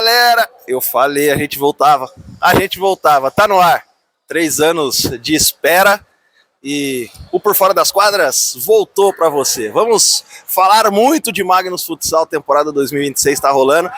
galera! Eu falei, a gente voltava. Tá no ar. 3 anos de espera e o Por Fora das Quadras voltou para você. Vamos falar muito de Magnus Futsal, temporada 2026 está rolando.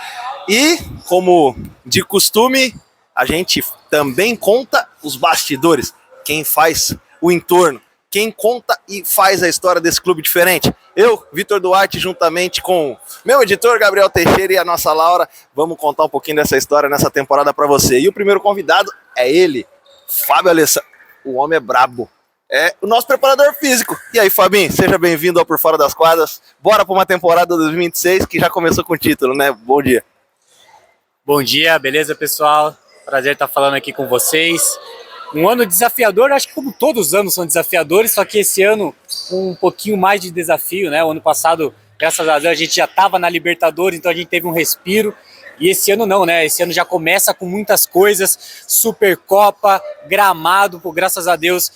E, como de costume, a gente também conta os bastidores. Quem faz o entorno, quem conta e faz a história desse clube diferente. Eu, Vitor Duarte, juntamente com meu editor Gabriel Teixeira e a nossa Laura, vamos contar um pouquinho dessa história nessa temporada para você. E o primeiro convidado é ele, Fábio Alessandro. O homem é brabo. É o nosso preparador físico. E aí, Fabinho, seja bem-vindo ao Por Fora das Quadras. Bora para uma temporada 2026 que já começou com o título, né? Bom dia. Bom dia, beleza, pessoal? Prazer estar falando aqui com vocês. Um ano desafiador, acho que como todos os anos são desafiadores, só que esse ano um pouquinho mais de desafio, né? O ano passado, graças a Deus, a gente já estava na Libertadores, então a gente teve um respiro. E esse ano não, né? Esse ano já começa com muitas coisas, Supercopa, gramado, pô, graças a Deus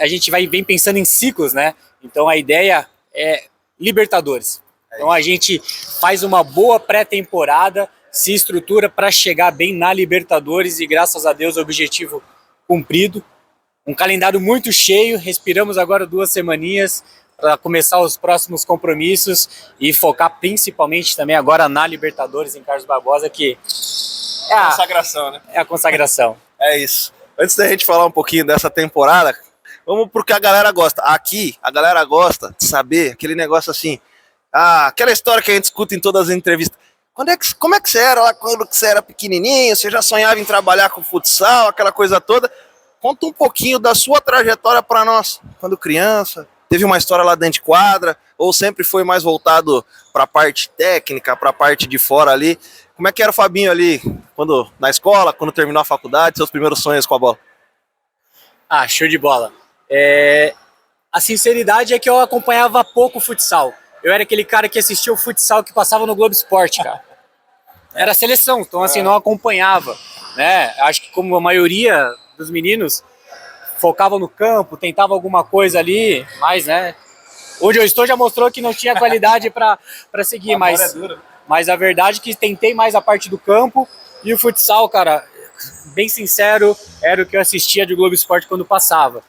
a gente vem pensando em ciclos, né? Então a ideia é Libertadores. Então a gente faz uma boa pré-temporada, se estrutura para chegar bem na Libertadores e graças a Deus o objetivo cumprido. Um calendário muito cheio, respiramos agora 2 semaninhas para começar os próximos compromissos e focar principalmente também agora na Libertadores em Carlos Barbosa, que é a consagração, né? É a consagração. É isso. Antes da gente falar um pouquinho dessa temporada, vamos pro que a galera gosta. Aqui, a galera gosta de saber aquele negócio assim, aquela história que a gente escuta em todas as entrevistas. Como é que você era lá quando você era pequenininho? Você já sonhava em trabalhar com futsal, aquela coisa toda? Conta um pouquinho da sua trajetória para nós. Quando criança, teve uma história lá dentro de quadra? Ou sempre foi mais voltado para a parte técnica, para a parte de fora ali? Como é que era o Fabinho ali, na escola, quando terminou a faculdade, seus primeiros sonhos com a bola? Show de bola. A sinceridade é que eu acompanhava pouco futsal. Eu era aquele cara que assistia o futsal que passava no Globo Esporte, cara. Era seleção, então assim, não acompanhava, né? Acho que como a maioria dos meninos focava no campo, tentava alguma coisa ali, mas, né? Onde eu estou já mostrou que não tinha qualidade para seguir, mas a verdade é que tentei mais a parte do campo e o futsal, cara, bem sincero, era o que eu assistia de Globo Esporte quando passava.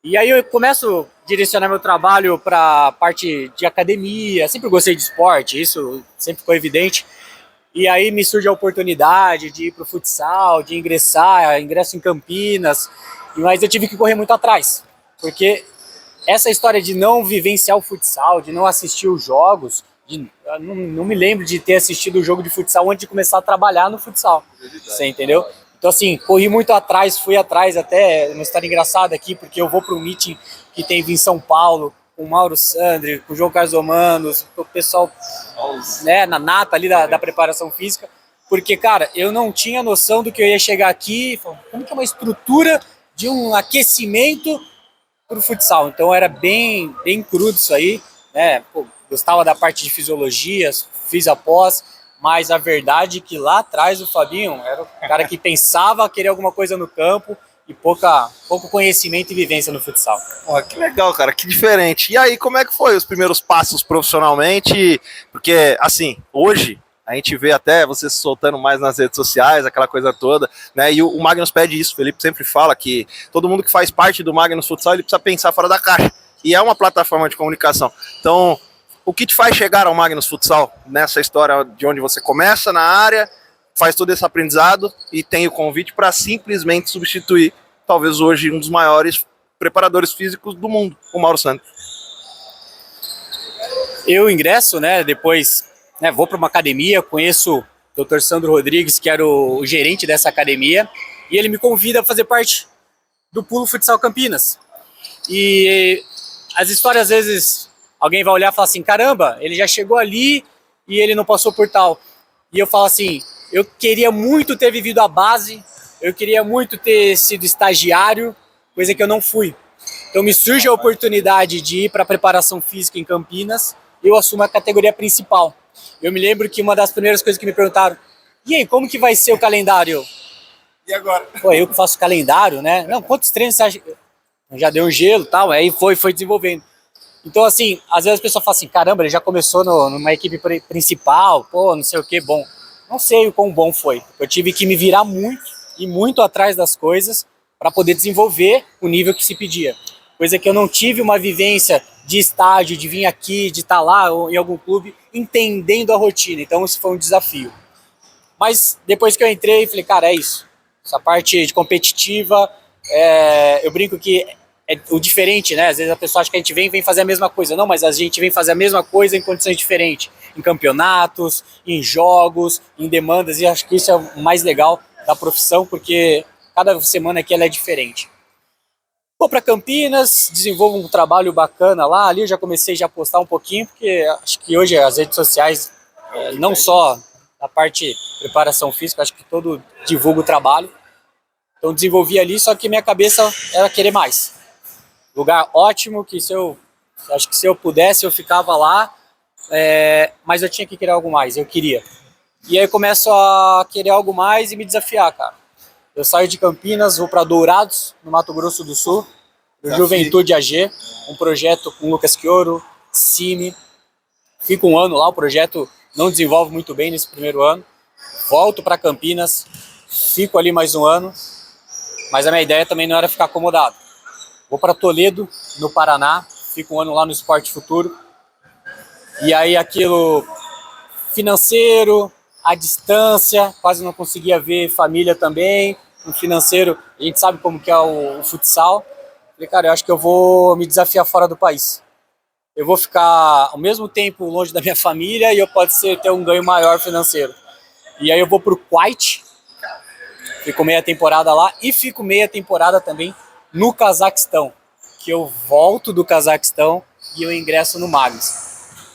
E aí eu começo a direcionar meu trabalho para a parte de academia, sempre gostei de esporte, isso sempre ficou evidente. E aí me surge a oportunidade de ir para o futsal, de ingresso em Campinas, mas eu tive que correr muito atrás, porque essa história de não vivenciar o futsal, de não assistir os jogos, não me lembro de ter assistido o jogo de futsal antes de começar a trabalhar no futsal, você entendeu? Então assim, corri muito atrás, fui atrás até, uma história engraçada aqui, porque eu vou para um meeting que teve em São Paulo, com o Mauro Sandri, com o João Carlos Romanos, o pessoal, né, na nata ali da preparação física, porque, cara, eu não tinha noção do que eu ia chegar aqui, como que é uma estrutura de um aquecimento para o futsal. Então era bem crudo isso aí, né, gostava da parte de fisiologia, fiz a pós, mas a verdade é que lá atrás o Fabinho era o cara que pensava querer alguma coisa no campo, e pouco conhecimento e vivência no futsal. Que legal, cara, que diferente. E aí, como é que foi os primeiros passos profissionalmente? Porque, assim, hoje a gente vê até você se soltando mais nas redes sociais, aquela coisa toda, né? E o Magnus pede isso, o Felipe sempre fala que todo mundo que faz parte do Magnus Futsal, ele precisa pensar fora da caixa. E é uma plataforma de comunicação. Então, o que te faz chegar ao Magnus Futsal nessa história de onde você começa na área, faz todo esse aprendizado e tem o convite para simplesmente substituir, talvez hoje, um dos maiores preparadores físicos do mundo, o Mauro Sandri? Eu ingresso, né, depois, né, vou para uma academia, conheço o Dr. Sandro Rodrigues, que era o gerente dessa academia, e ele me convida a fazer parte do Pulo Futsal Campinas. E as histórias, às vezes, alguém vai olhar e falar assim, caramba, ele já chegou ali e ele não passou por tal. E eu falo assim, eu queria muito ter vivido a base, eu queria muito ter sido estagiário, coisa que eu não fui. Então me surge a oportunidade de ir para a preparação física em Campinas, eu assumo a categoria principal. Eu me lembro que uma das primeiras coisas que me perguntaram, e aí, como que vai ser o calendário? E agora? Pô, eu que faço calendário, né? Não, quantos treinos você acha? Já deu um gelo e tal, aí foi desenvolvendo. Então, assim, às vezes a pessoa fala assim, caramba, ele já começou numa equipe principal, pô, não sei o que, bom. não sei o quão bom foi. Eu tive que me virar muito e muito atrás das coisas para poder desenvolver o nível que se pedia. Coisa que eu não tive uma vivência de estágio, de vir aqui, de estar lá ou em algum clube, entendendo a rotina. Então isso foi um desafio. Mas depois que eu entrei, falei, cara, é isso. Essa parte de competitiva, eu brinco que é o diferente, né? Às vezes a pessoa acha que a gente vem fazer a mesma coisa. Não, mas a gente vem fazer a mesma coisa em condições diferentes. Em campeonatos, em jogos, em demandas. E acho que isso é o mais legal da profissão, porque cada semana aqui ela é diferente. Vou para Campinas, desenvolvo um trabalho bacana lá. Ali eu já comecei a postar um pouquinho, porque acho que hoje as redes sociais, não só a parte de preparação física, acho que todo divulga o trabalho. Então desenvolvi ali, só que minha cabeça era querer mais. Lugar ótimo, que acho que se eu pudesse eu ficava lá, mas eu tinha que querer algo mais, eu queria. E aí eu começo a querer algo mais e me desafiar, cara. Eu saio de Campinas, vou para Dourados, no Mato Grosso do Sul, do Juventude AG, um projeto com Lucas Chioro, Cime. Fico um ano lá, o projeto não desenvolve muito bem nesse primeiro ano. Volto para Campinas, fico ali mais um ano, mas a minha ideia também não era ficar acomodado. Vou para Toledo, no Paraná, fico um ano lá no Esporte Futuro. E aí aquilo financeiro, à distância, quase não conseguia ver família também. No financeiro, a gente sabe como que é o futsal. Falei, cara, eu acho que eu vou me desafiar fora do país. Eu vou ficar ao mesmo tempo longe da minha família e eu pode ter um ganho maior financeiro. E aí eu vou pro Kuwait, fico meia temporada lá e fico meia temporada também no Cazaquistão, que eu volto do Cazaquistão e eu ingresso no Magnus.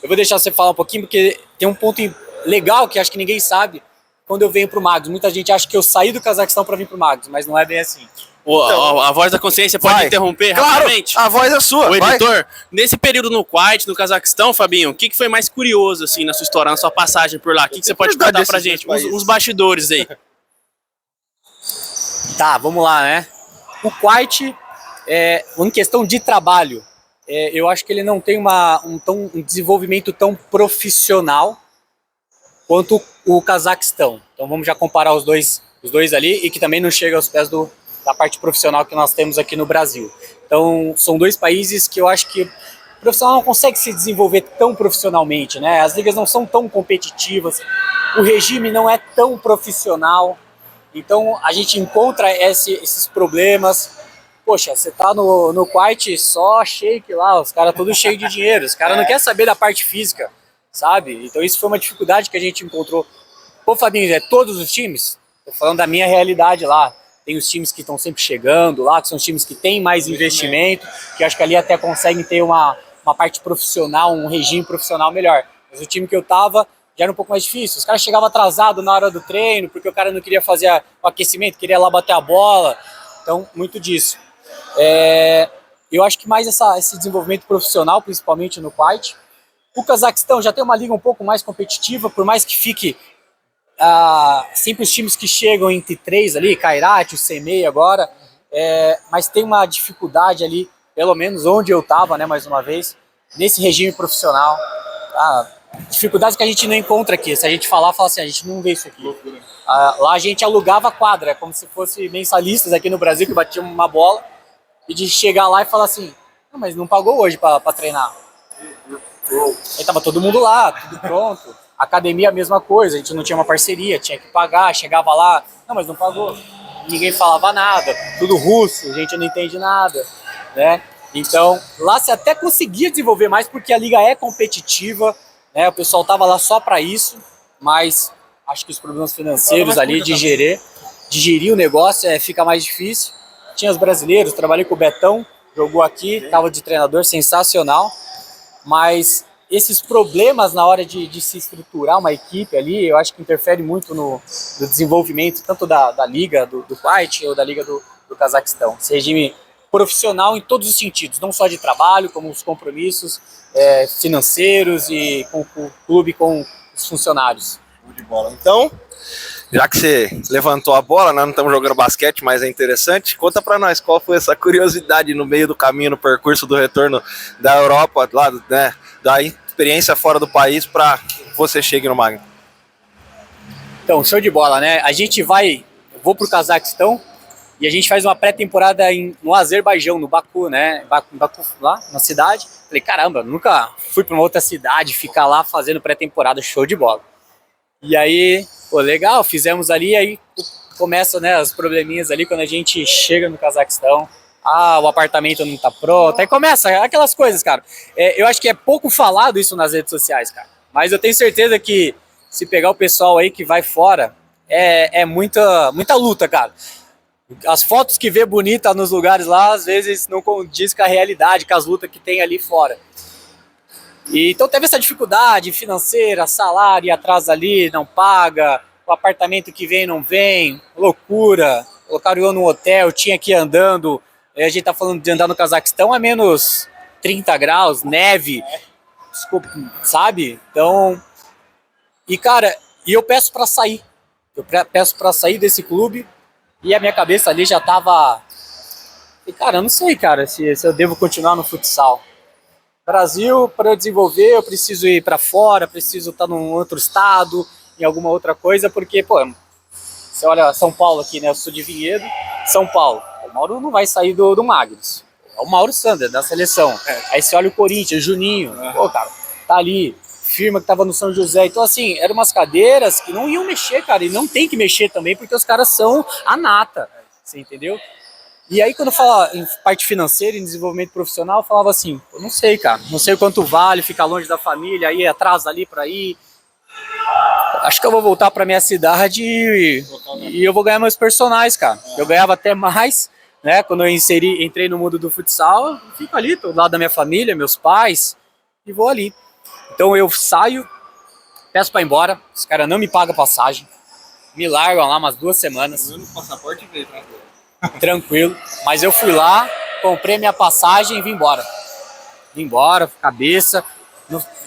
Eu vou deixar você falar um pouquinho, porque tem um ponto legal que acho que ninguém sabe quando eu venho pro Magnus. Muita gente acha que eu saí do Cazaquistão para vir pro Magnus, mas não é bem assim. Então, a voz da consciência pode interromper rapidamente? A voz é sua. O editor, nesse período no Kuwait, no Cazaquistão, Fabinho, o que foi mais curioso assim na sua história, na sua passagem por lá? O que você pode contar pra gente? Uns bastidores aí. Tá, vamos lá, né? O Kuwait, em questão de trabalho, eu acho que ele não tem um desenvolvimento tão profissional quanto o Cazaquistão. Então vamos já comparar os dois ali, e que também não chega aos pés da parte profissional que nós temos aqui no Brasil. Então são dois países que eu acho que o profissional não consegue se desenvolver tão profissionalmente, né? As ligas não são tão competitivas, o regime não é tão profissional. Então a gente encontra esses problemas. Poxa, você tá no Kuwait, só shake lá, os caras todos cheios de dinheiro, os caras não querem saber da parte física, sabe? Então isso foi uma dificuldade que a gente encontrou. Pô, Fabinho, todos os times? Tô falando da minha realidade lá. Tem os times que estão sempre chegando lá, que são os times que têm mais investimento, que acho que ali até conseguem ter uma parte profissional, um regime profissional melhor. Mas o time que eu tava já era um pouco mais difícil. Os caras chegavam atrasados na hora do treino, porque o cara não queria fazer o aquecimento, queria lá bater a bola. Então, muito disso. Eu acho que mais esse desenvolvimento profissional, principalmente no Kuwait. O Cazaquistão já tem uma liga um pouco mais competitiva, por mais que fique sempre os times que chegam entre três ali, Kairat, o Semei agora, mas tem uma dificuldade ali, pelo menos onde eu estava, né, mais uma vez, nesse regime profissional. Dificuldades que a gente não encontra aqui. Se a gente fala assim, a gente não vê isso aqui. Lá a gente alugava quadra, como se fosse mensalistas aqui no Brasil, que batiam uma bola, e de chegar lá e falar assim, não, mas não pagou hoje para treinar. Aí tava todo mundo lá, tudo pronto. Academia a mesma coisa, a gente não tinha uma parceria, tinha que pagar, chegava lá, não, mas não pagou. Ninguém falava nada, tudo russo, a gente não entende nada, né? Então, lá você até conseguia desenvolver mais porque a liga é competitiva, né? O pessoal tava lá só para isso, mas acho que os problemas financeiros ali de gerir o negócio fica mais difícil. Tinha os brasileiros, trabalhei com o Betão, jogou aqui, tava de treinador, sensacional, mas esses problemas na hora de se estruturar uma equipe ali, eu acho que interfere muito no desenvolvimento tanto da liga do Kuwait ou da liga do Cazaquistão. Esse regime profissional em todos os sentidos, não só de trabalho, como os compromissos financeiros e com o clube, com os funcionários. De bola. Então, já que você levantou a bola, nós não estamos jogando basquete, mas é interessante, conta pra nós qual foi essa curiosidade no meio do caminho, no percurso do retorno da Europa, lá, né, da experiência fora do país, para você chegue no Magnus. Então, show de bola, né? Vou pro Cazaquistão e a gente faz uma pré-temporada no Azerbaijão, no Baku, né? Baku, lá na cidade. Falei, caramba, nunca fui pra uma outra cidade, ficar lá fazendo pré-temporada, show de bola. E aí, pô, legal, fizemos ali, aí começa, né, os probleminhas ali quando a gente chega no Cazaquistão. Ah, o apartamento não tá pronto. Aí começa aquelas coisas, cara. Eu acho que é pouco falado isso nas redes sociais, cara. Mas eu tenho certeza que se pegar o pessoal aí que vai fora, é muita luta, cara. As fotos que vê bonita nos lugares lá, às vezes não condiz com a realidade, com as lutas que tem ali fora. E, então teve essa dificuldade financeira, salário atrás ali, não paga, o apartamento que vem não vem, loucura. Colocaram eu no hotel, tinha que ir andando. A gente tá falando de andar no Cazaquistão a menos 30 graus, neve, desculpa, sabe? Então, e cara, eu peço pra sair. Eu peço pra sair desse clube e a minha cabeça ali já tava... E cara, eu não sei, cara, se eu devo continuar no futsal. Brasil, para eu desenvolver, eu preciso ir para fora, preciso estar num outro estado, em alguma outra coisa, porque, pô, você olha São Paulo aqui, né? Eu sou de Vinhedo, São Paulo. O Mauro não vai sair do Magnus. É o Mauro Sander, da seleção. Aí você olha o Corinthians, Juninho, pô, cara, tá ali, firma que tava no São José. Então, assim, eram umas cadeiras que não iam mexer, cara, e não tem que mexer também, porque os caras são a nata, você entendeu? E aí, quando eu falava em parte financeira, em desenvolvimento profissional, eu falava assim, eu não sei, cara, não sei o quanto vale ficar longe da família, ir atrás ali pra ir. Acho que eu vou voltar pra minha cidade e eu vou ganhar meus personagens, cara. Eu ganhava até mais, né, quando eu entrei no mundo do futsal, eu fico ali, tô do lado da minha família, meus pais, e vou ali. Então eu saio, peço pra ir embora, os caras não me pagam passagem, me largam lá umas 2 semanas. Eu no passaporte veio, tranquilo, mas eu fui lá, comprei minha passagem e vim embora. Vim embora, cabeça,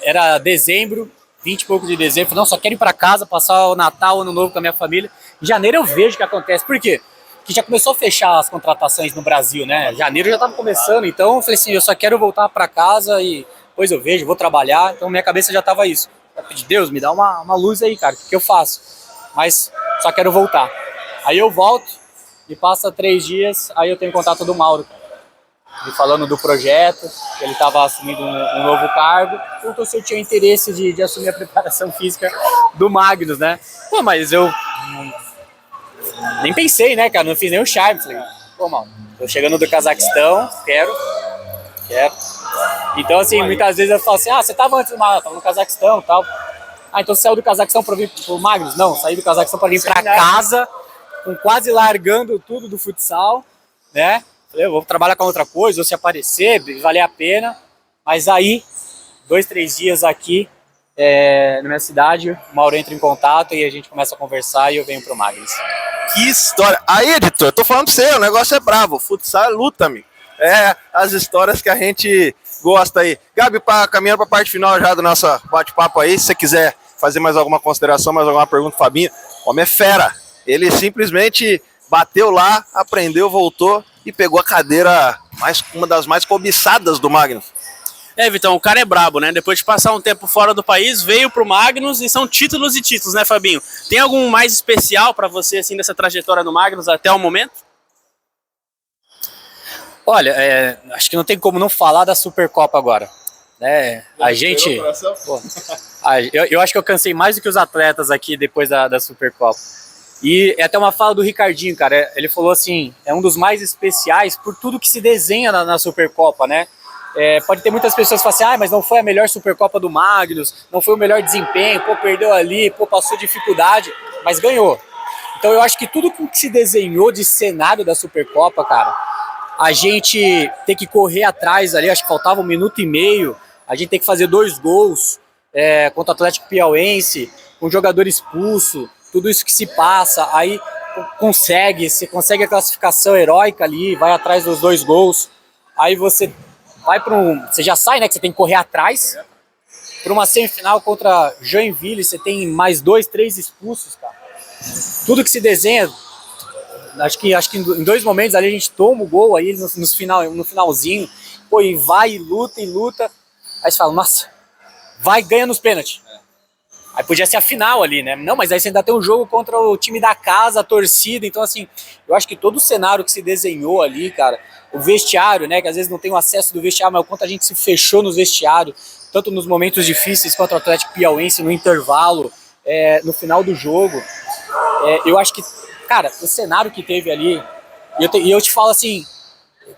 era dezembro, 20 e pouco de dezembro, não, só quero ir pra casa, passar o Natal, o Ano Novo com a minha família. Em janeiro eu vejo o que acontece, por quê? Porque já começou a fechar as contratações no Brasil, né? Janeiro já tava começando, então eu falei assim, eu só quero voltar pra casa e depois eu vejo, vou trabalhar, então minha cabeça já tava isso. Eu pedi, Deus, me dá uma luz aí, cara, o que eu faço? Mas só quero voltar. Aí eu volto, e passa 3 dias, aí eu tenho contato do Mauro, me falando do projeto, que ele estava assumindo um novo cargo, perguntou se eu tinha interesse de assumir a preparação física do Magnus, né? Pô, mas eu nem pensei, né, cara, não fiz nem o charme, falei, pô, Mauro, tô chegando do Cazaquistão, quero. Então, assim, muitas vezes eu falo assim, você tava antes do Magnus, tava no Cazaquistão e tal. Ah, então você saiu do Cazaquistão pra vir pro Magnus? Não, saí do Cazaquistão pra vir pra casa, quase largando tudo do futsal, né? Eu vou trabalhar com outra coisa, ou se aparecer, valer a pena. Mas aí, 2, 3 dias aqui na minha cidade, o Mauro entra em contato e a gente começa a conversar e eu venho pro Magnus. Que história! Aí, editor, eu tô falando pra você, o negócio é bravo, o futsal é luta, amigo. As histórias que a gente gosta aí. Gabi, caminhando pra parte final já do nosso bate-papo aí, se você quiser fazer mais alguma consideração, mais alguma pergunta, Fabinho, o homem é fera. Ele simplesmente bateu lá, aprendeu, voltou e pegou a cadeira, uma das mais cobiçadas do Magnus. Vitão, o cara é brabo, né? Depois de passar um tempo fora do país, veio pro Magnus e são títulos e títulos, né, Fabinho? Tem algum mais especial pra você, assim, dessa trajetória no Magnus até o momento? Olha, acho que não tem como não falar da Supercopa agora, né? A gente... Pô, eu acho que eu cansei mais do que os atletas aqui depois da Supercopa. E é até uma fala do Ricardinho, cara, ele falou assim, é um dos mais especiais por tudo que se desenha na Supercopa, né? Pode ter muitas pessoas que falam assim, mas não foi a melhor Supercopa do Magnus, não foi o melhor desempenho, pô, perdeu ali, pô, passou dificuldade, mas ganhou. Então eu acho que tudo que se desenhou de cenário da Supercopa, cara, a gente tem que correr atrás ali, acho que faltava 1 minuto e meio, a gente tem que fazer 2 gols contra o Atlético Piauiense, com um jogador expulso, tudo isso que se passa, aí você consegue a classificação heróica ali, vai atrás dos 2 gols, aí você vai para você já sai, né, que você tem que correr atrás, para uma semifinal contra Joinville, você tem mais 2, 3 expulsos, cara. Tudo que se desenha, acho que em 2 momentos ali a gente toma o gol aí no finalzinho, pô, e vai, e luta, aí você fala, nossa, vai, ganha nos pênaltis. Aí podia ser a final ali, né? Não, mas aí você ainda tem um jogo contra o time da casa, a torcida. Então, assim, eu acho que todo o cenário que se desenhou ali, cara, o vestiário, né? Que às vezes não tem o acesso do vestiário, mas o quanto a gente se fechou nos vestiários, tanto nos momentos difíceis contra o Atlético Piauiense, no intervalo, no final do jogo. Eu acho que, cara, o cenário que teve ali, e eu te falo assim,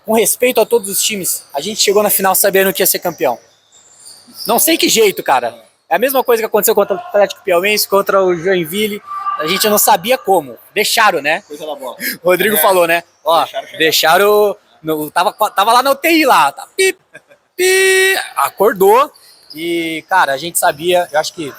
com respeito a todos os times, a gente chegou na final sabendo que ia ser campeão. Não sei que jeito, cara. É a mesma coisa que aconteceu contra o Atlético Piauiense, contra o Joinville. A gente não sabia como. Deixaram, né? Coisa da bola. O Rodrigo falou, né? Ó, deixaram. Tava lá na UTI lá. Tá, acordou. E, cara, a gente sabia. Eu acho que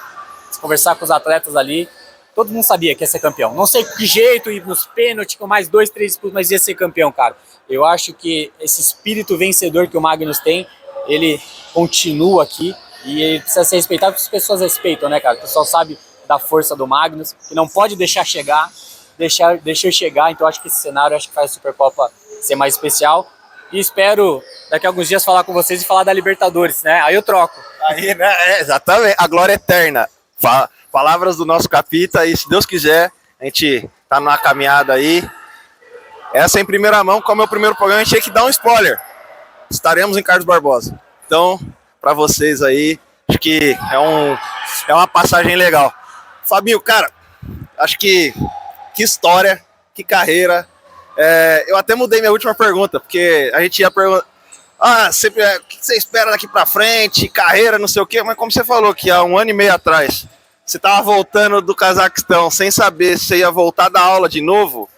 se conversar com os atletas ali, todo mundo sabia que ia ser campeão. Não sei que jeito, ir nos pênaltis, com mais 2, 3 disputas, mas ia ser campeão, cara. Eu acho que esse espírito vencedor que o Magnus tem, ele continua aqui. E ele precisa ser respeitado, porque as pessoas respeitam, né, cara? O pessoal sabe da força do Magnus, que não pode deixar chegar, deixou chegar. Então acho que esse cenário acho que faz a Supercopa ser mais especial. E espero daqui a alguns dias falar com vocês e falar da Libertadores, né? Aí eu troco. Aí, né? Exatamente, a glória eterna. Palavras do nosso capita, e se Deus quiser, a gente tá numa caminhada aí. Essa em primeira mão, como é o primeiro programa, a gente tinha que dar um spoiler. Estaremos em Carlos Barbosa. Então, para vocês aí, acho que é uma passagem legal. Fabinho, cara, acho que história, que carreira. Eu até mudei minha última pergunta, porque a gente ia perguntar, sempre, o que você espera daqui para frente, carreira, não sei o quê, mas como você falou que há 1 ano e meio atrás, você estava voltando do Cazaquistão sem saber se você ia voltar da aula de novo,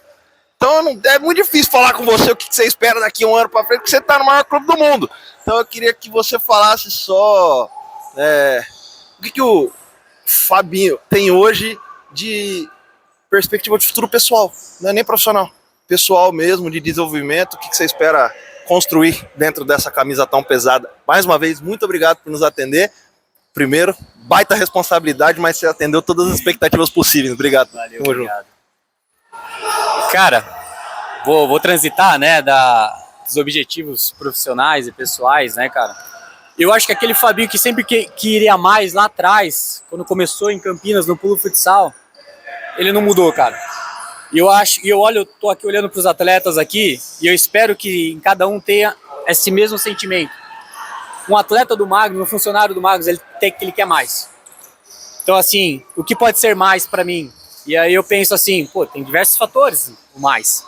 então é muito difícil falar com você o que você espera daqui a 1 ano para frente, porque você está no maior clube do mundo. Então eu queria que você falasse só o que o Fabinho tem hoje de perspectiva de futuro pessoal, não é nem profissional, pessoal mesmo, de desenvolvimento, o que você espera construir dentro dessa camisa tão pesada. Mais uma vez, muito obrigado por nos atender. Primeiro, baita responsabilidade, mas você atendeu todas as expectativas possíveis. Obrigado. Valeu, obrigado. Cara, vou transitar, né, dos objetivos profissionais e pessoais, né, cara? Eu acho que aquele Fabinho que sempre queria mais lá atrás, quando começou em Campinas, no Pulo Futsal, ele não mudou, cara. E eu tô aqui olhando para os atletas aqui, e eu espero que em cada um tenha esse mesmo sentimento. Um atleta do Magnus, um funcionário do Magnus, ele quer mais. Então, assim, o que pode ser mais para mim? E aí eu penso assim, tem diversos fatores o mais.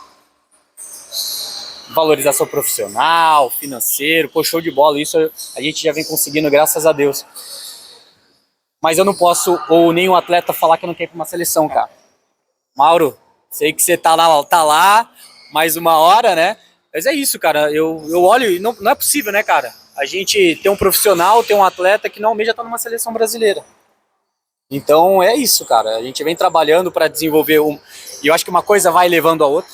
Valorização profissional, financeiro, show de bola, isso a gente já vem conseguindo, graças a Deus. Mas eu não posso, ou nenhum atleta, falar que eu não quero ir pra uma seleção, cara. Mauro, sei que você tá lá, mais uma hora, né? Mas é isso, cara, eu olho e não é possível, né, cara? A gente tem um profissional, tem um atleta que não almeja estar numa seleção brasileira. Então é isso, cara, a gente vem trabalhando para desenvolver e eu acho que uma coisa vai levando a outra,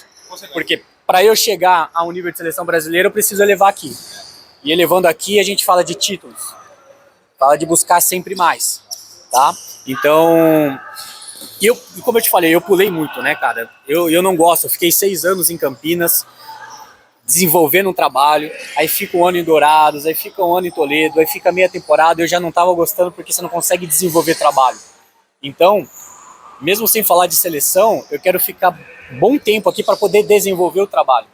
porque para eu chegar a um nível de seleção brasileira, eu preciso elevar aqui. E elevando aqui, a gente fala de títulos. Fala de buscar sempre mais, tá? Então, como eu te falei, eu pulei muito, né, cara? Eu não gosto, eu fiquei 6 anos em Campinas, desenvolvendo um trabalho, aí fica 1 ano em Dourados, aí fica 1 ano em Toledo, aí fica meia temporada, eu já não tava gostando porque você não consegue desenvolver trabalho. Então, mesmo sem falar de seleção, eu quero ficar bom tempo aqui para poder desenvolver o trabalho.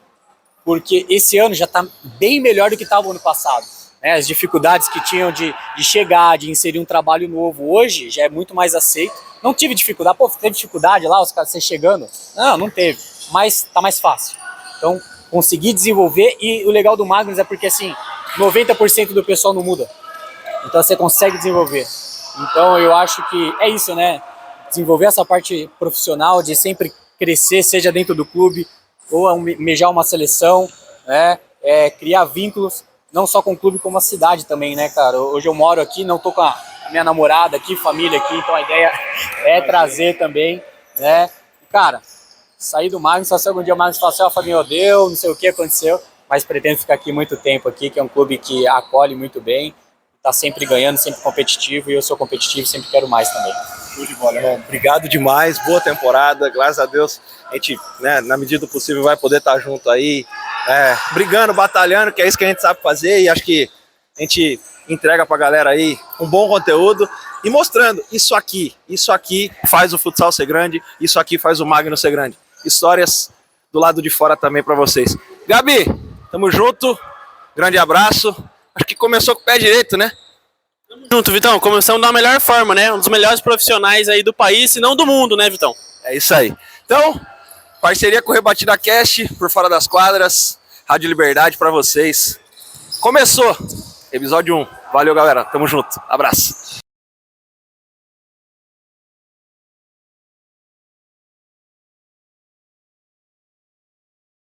Porque esse ano já está bem melhor do que estava o ano passado. Né? As dificuldades que tinham de chegar, de inserir um trabalho novo, hoje já é muito mais aceito. Não tive dificuldade, teve dificuldade lá, os caras chegando? Não teve, mas está mais fácil. Então, consegui desenvolver, e o legal do Magnus é porque, assim, 90% do pessoal não muda. Então, você consegue desenvolver. Então, eu acho que é isso, né? Desenvolver essa parte profissional, de sempre crescer, seja dentro do clube ou almejar uma seleção, né? Criar vínculos, não só com o clube, como a cidade também, né, cara? Hoje eu moro aqui, não tô com a minha namorada aqui, família aqui, então a ideia é trazer também, né? Cara, sair do Magnus, só se algum dia o Magnus falar assim, Fabinho, deu, não sei o que aconteceu, mas pretendo ficar aqui muito tempo aqui, que é um clube que acolhe muito bem, tá sempre ganhando, sempre competitivo, e eu sou competitivo, sempre quero mais também. Show de bola, irmão. Obrigado demais, boa temporada, graças a Deus a gente, né, na medida do possível, vai poder estar junto aí, brigando, batalhando, que é isso que a gente sabe fazer, e acho que a gente entrega pra galera aí um bom conteúdo. e mostrando isso aqui faz o futsal ser grande, isso aqui faz o Magnus ser grande. Histórias do lado de fora também para vocês. Gabi, tamo junto, grande abraço. Acho que começou com o pé direito, né? Junto, Vitão, começamos da melhor forma, né? Um dos melhores profissionais aí do país, se não do mundo, né, Vitão? É isso aí. Então, parceria com o Rebatida Cast, por fora das quadras, Rádio Liberdade para vocês. Começou! Episódio 1. Valeu, galera. Tamo junto. Abraço.